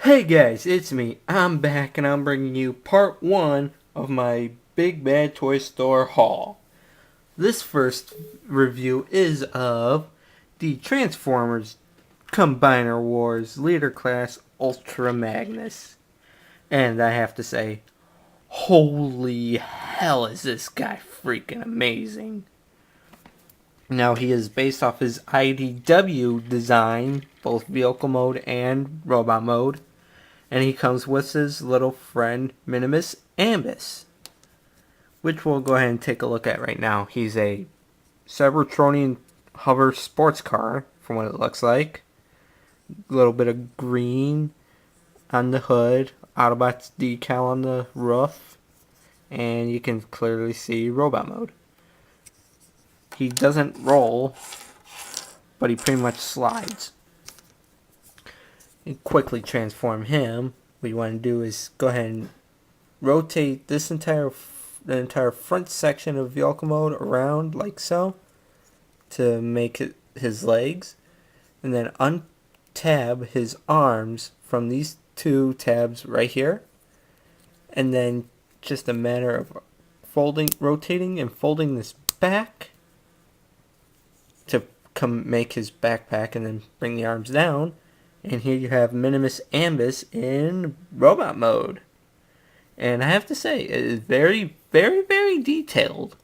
Hey guys, it's me. I'm back and I'm bringing you part 1 of my Big Bad Toy Store haul. This first review is of the Transformers Combiner Wars Leader Class Ultra Magnus. And I have to say, holy hell is this guy freaking amazing. Now he is based off his IDW design, both vehicle mode and robot mode. And he comes with his little friend Minimus Ambus, which we'll go ahead and take a look at right now. He's a Cybertronian hover sports car, from what it looks like. A little bit of green on the hood, Autobots decal on the roof, and you can clearly see robot mode. He doesn't roll, but he pretty much slides. And quickly transform him. What you want to do is go ahead and rotate the entire front section of vehicle mode around like so to make it his legs, and then untab his arms from these two tabs right here, and then just a matter of rotating and folding this back to make his backpack, and then bring the arms down. And here you have Minimus Ambus in robot mode. And I have to say, it is very, very, very detailed.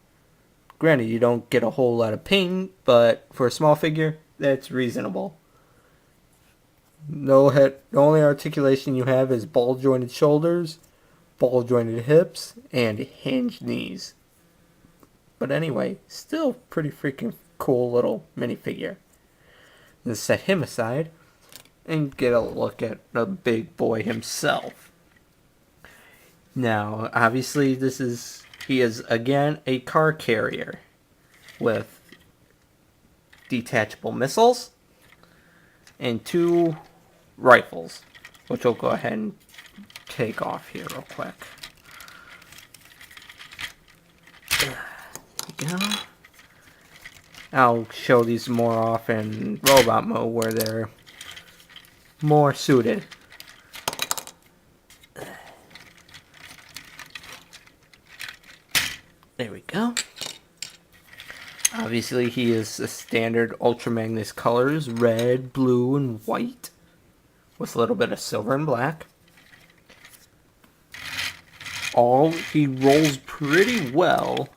Granted, you don't get a whole lot of paint, but for a small figure, that's reasonable. No head, the only articulation you have is ball-jointed shoulders, ball-jointed hips, and hinged knees. But anyway, still pretty freaking cool little minifigure. Let's set him aside and get a look at the big boy himself. Now, obviously, he is again a car carrier with detachable missiles and 2 rifles, which we'll go ahead and take off here real quick. There we go. I'll show these more off in robot mode where they're more suited. There we go. Obviously, he is a standard Ultra Magnus colors, red, blue, and white, with a little bit of silver and black. He rolls pretty well.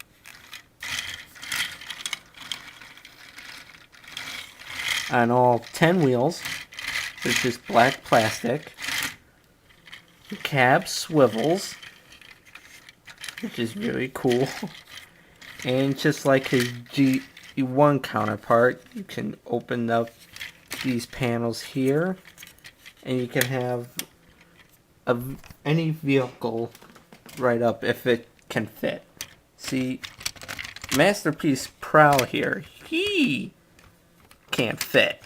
On all 10 wheels. It's just black plastic. The cab swivels, which is really cool. And just like his G1 counterpart, you can open up these panels here, and you can have any vehicle right up if it can fit. See, Masterpiece Prowl here, he can't fit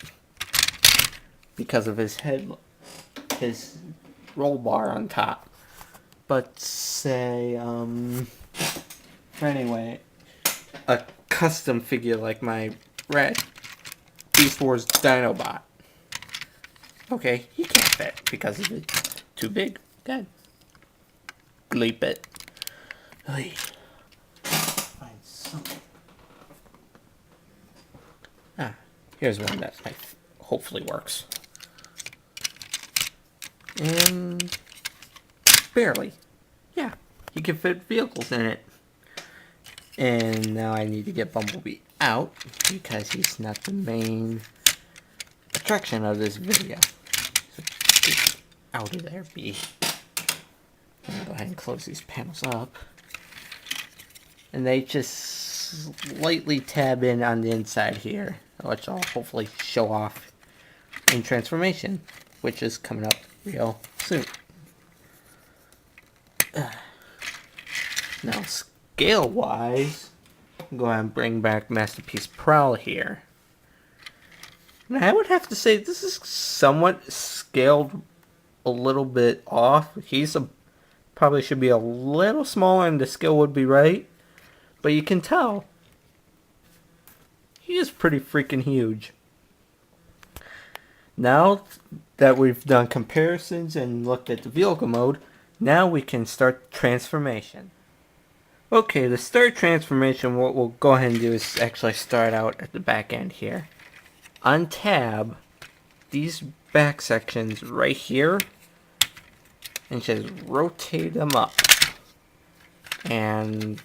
because of his roll bar on top. But say, anyway, a custom figure like my red Beast Wars Dinobot. Okay, he can't fit because it's too big. God. Gleep it. Oy. Find something. Here's one that hopefully works. And barely. Yeah, you can fit vehicles in it. And now I need to get Bumblebee out because he's not the main attraction of this video. So get out of there, B. I'm gonna go ahead and close these panels up. And they just slightly tab in on the inside here, which I'll hopefully show off in transformation, which is coming up real soon. Now, scale-wise, I'm going to bring back Masterpiece Prowl here. And I would have to say this is somewhat scaled a little bit off. Probably should be a little smaller, and the scale would be right. But you can tell he is pretty freaking huge. Now, that we've done comparisons and looked at the vehicle mode, now we can start transformation. Okay, to start transformation, what we'll go ahead and do is actually start out at the back end here. Untab these back sections right here and just rotate them up. And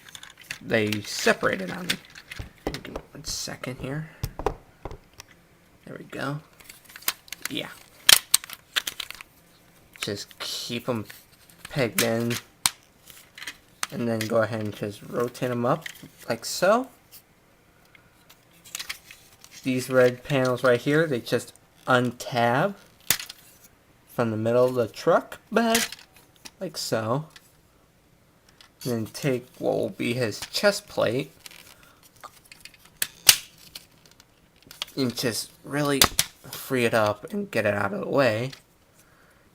they separated on me. Give me 1 second here. There we go. Yeah. Just keep them pegged in. And then go ahead and just rotate them up like so. These red panels right here, they just untab from the middle of the truck bed like so. And then take what will be his chest plate and just really free it up and get it out of the way.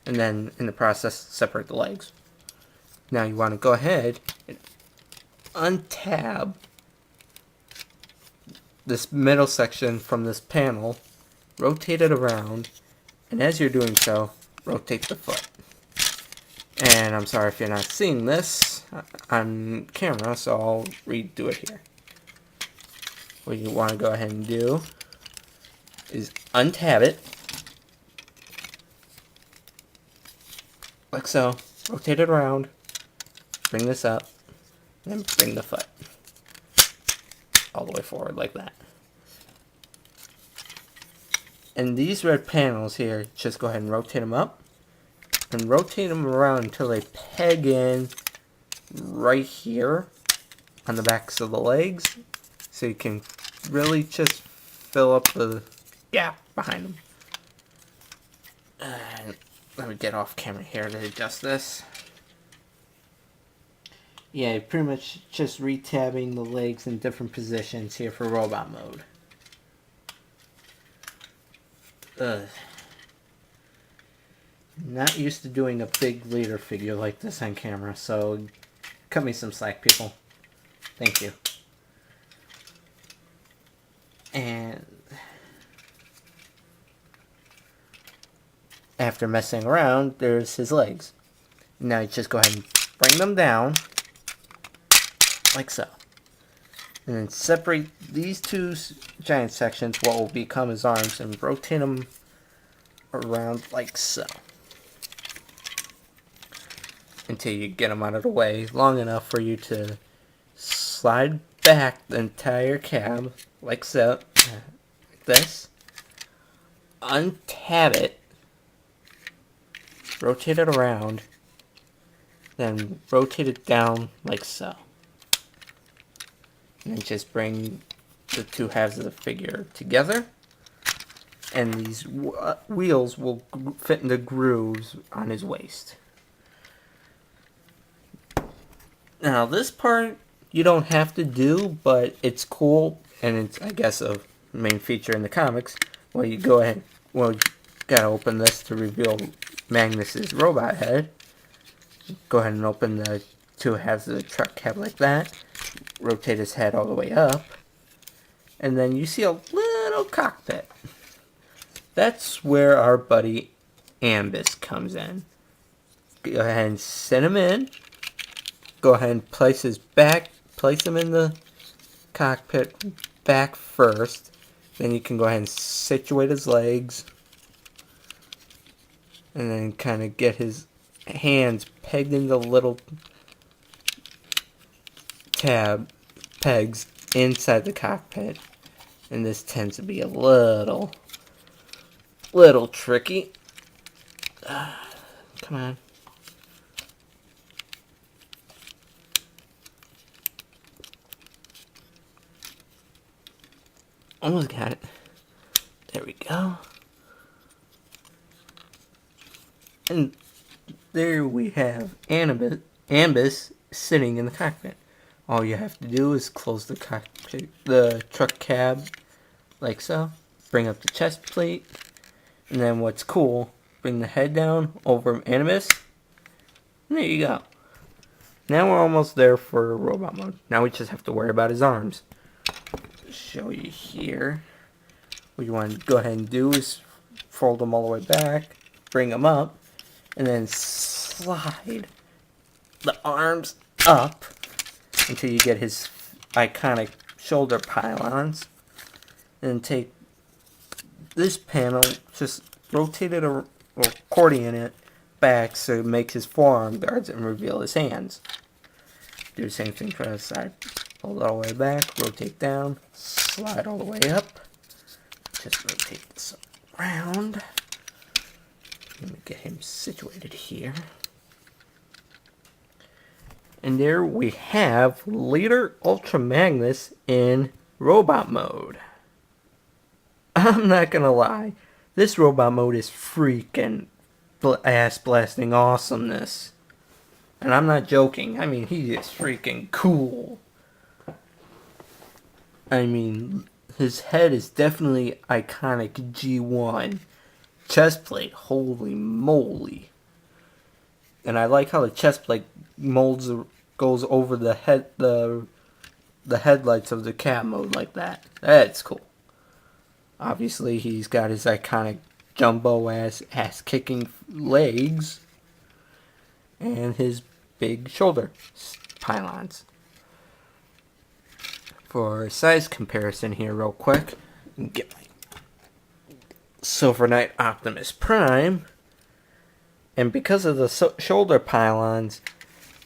And then in the process, separate the legs. Now you want to go ahead and untab this middle section from this panel, rotate it around, and as you're doing so, rotate the foot. And I'm sorry if you're not seeing this on camera, so I'll redo it here. What you want to go ahead and do is untab it, like so, rotate it around, bring this up, and bring the foot all the way forward like that. And these red panels here, just go ahead and rotate them up and rotate them around until they peg in right here on the backs of the legs, so you can really just fill up the gap behind them. Let me get off camera here to adjust this. Yeah, pretty much just retabbing the legs in different positions here for robot mode. Not used to doing a big leader figure like this on camera, so cut me some slack, people. Thank you. And after messing around, there's his legs. Now you just go ahead and bring them down like so. And then separate these two giant sections, what will become his arms, and rotate them around like so. Until you get them out of the way long enough for you to slide back the entire cab like so. Like this. Untab it. Rotate it around. Then rotate it down like so. And then just bring the two halves of the figure together. And these wheels will fit in the grooves on his waist. Now this part you don't have to do, but it's cool, and it's, I guess, a main feature in the comics. Well, you go ahead, well, you gotta open this to reveal Magnus's robot head. Go ahead and open the two halves of the truck cab like that. Rotate his head all the way up. And then you see a little cockpit. That's where our buddy Ambus comes in. Go ahead and send him in. Go ahead and place him in the cockpit back first. Then you can go ahead and situate his legs. And then kind of get his hands pegged into little pegs inside the cockpit. And this tends to be a little tricky. Come on. Almost got it. There we go. And there we have Ambus sitting in the cockpit. All you have to do is close the truck cab like so. Bring up the chest plate. And then what's cool, bring the head down over Ambus. And there you go. Now we're almost there for robot mode. Now we just have to worry about his arms. Show you here. What you want to go ahead and do is fold them all the way back. bring him up, and then slide the arms up until you get his iconic shoulder pylons. And take this panel, just rotate it or accordion it back so it makes his forearm guards and reveal his hands. Do the same thing for the side. Hold all the way back, rotate down, slide all the way up. Just rotate this around. Let me get him situated here. And there we have Leader Ultra Magnus in robot mode. I'm not gonna lie, this robot mode is freaking ass blasting awesomeness. And I'm not joking, I mean, he is freaking cool. I mean, his head is definitely iconic G1. Chest plate, holy moly. And I like how the chest plate goes over the headlights of the cat mode like that. That's cool. Obviously, he's got his iconic jumbo ass kicking legs and his big shoulder pylons. For size comparison here real quick, get my Silver Knight Optimus Prime, and because of the shoulder pylons,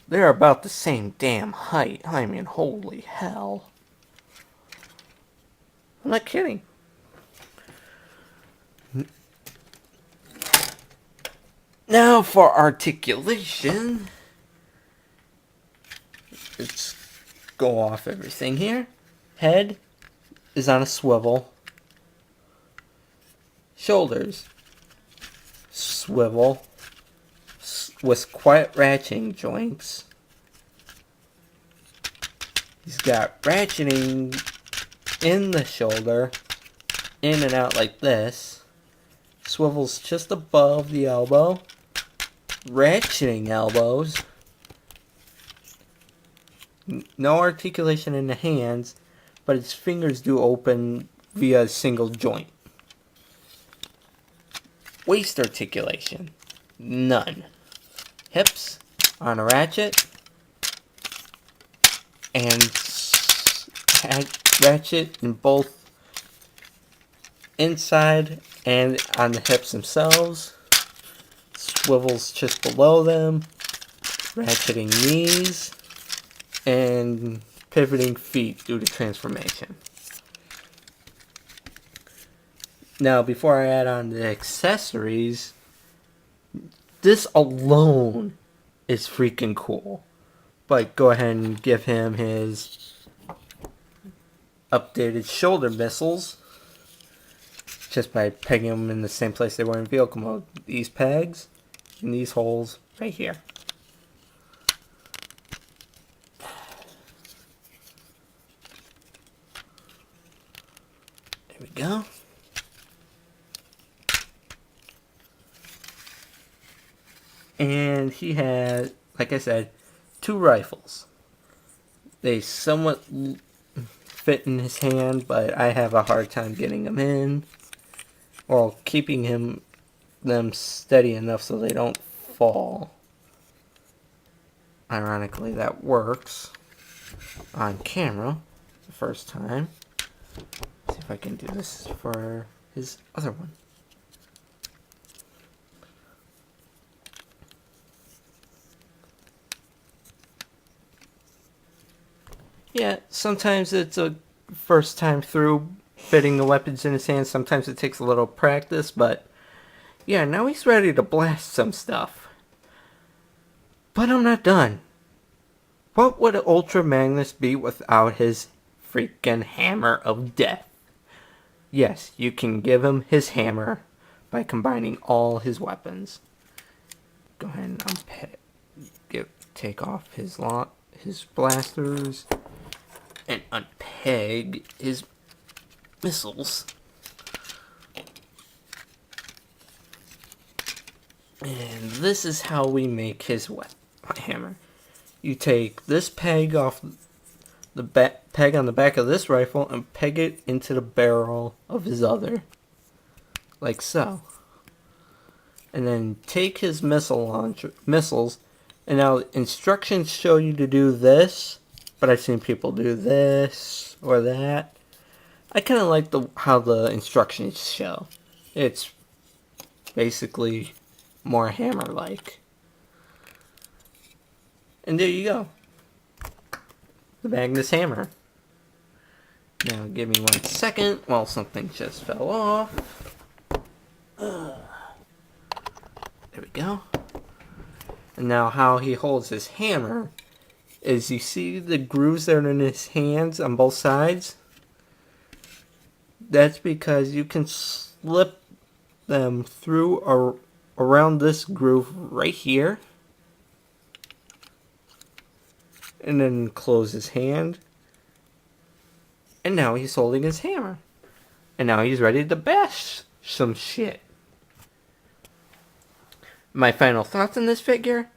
they're about the same damn height. I mean, holy hell. I'm not kidding. Now for articulation. Let's go off everything here. Head is on a swivel. Shoulders, swivel, with quiet ratcheting joints. He's got ratcheting in the shoulder, in and out like this. Swivels just above the elbow. Ratcheting elbows. No articulation in the hands, but his fingers do open via a single joint. Waist articulation, none. Hips on a ratchet, and ratchet in both inside and on the hips themselves. Swivels just below them, ratcheting knees, and pivoting feet due to transformation. Now, before I add on the accessories, this alone is freaking cool. But go ahead and give him his updated shoulder missiles just by pegging them in the same place they were in vehicle mode. These pegs and these holes right here. There we go. And he had, like I said, 2 rifles. They somewhat fit in his hand, but I have a hard time getting them in, or keeping them steady enough so they don't fall. Ironically, that works on camera the first time. Let's see if I can do this for his other one. Yeah, sometimes it's a first time through fitting the weapons in his hands. Sometimes it takes a little practice, but yeah, now he's ready to blast some stuff. But I'm not done. What would Ultra Magnus be without his freaking hammer of death? Yes, you can give him his hammer by combining all his weapons. Go ahead and take off his blasters and unpeg his missiles. And this is how we make his hammer. You take this peg off the peg on the back of this rifle and peg it into the barrel of his other, like so. and then take his missiles, and now instructions show you to do this, but I've seen people do this or that. I kind of like how the instructions show. It's basically more hammer-like. And there you go. The Magnus Hammer. Now give me 1 second while something just fell off. There we go. And now how he holds his hammer is, you see the grooves that are in his hands on both sides? That's because you can slip them through or around this groove right here. And then close his hand. And now he's holding his hammer. And now he's ready to bash some shit. My final thoughts on this figure?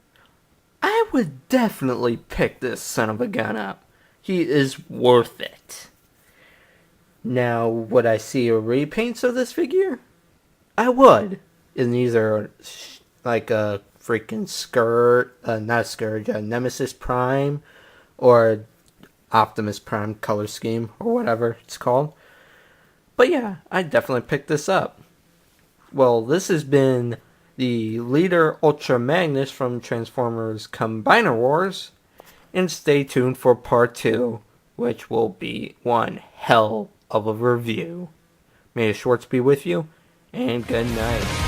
I would definitely pick this son of a gun up. He is worth it. Now, would I see a repaints of this figure? I would. And these are like a freaking not a Scourge, a Nemesis Prime, or Optimus Prime color scheme, or whatever it's called. But yeah, I'd definitely pick this up. Well, this has been the Leader Ultra Magnus from Transformers Combiner Wars. And stay tuned for part 2, which will be one hell of a review. May the Schwartz be with you, and good night.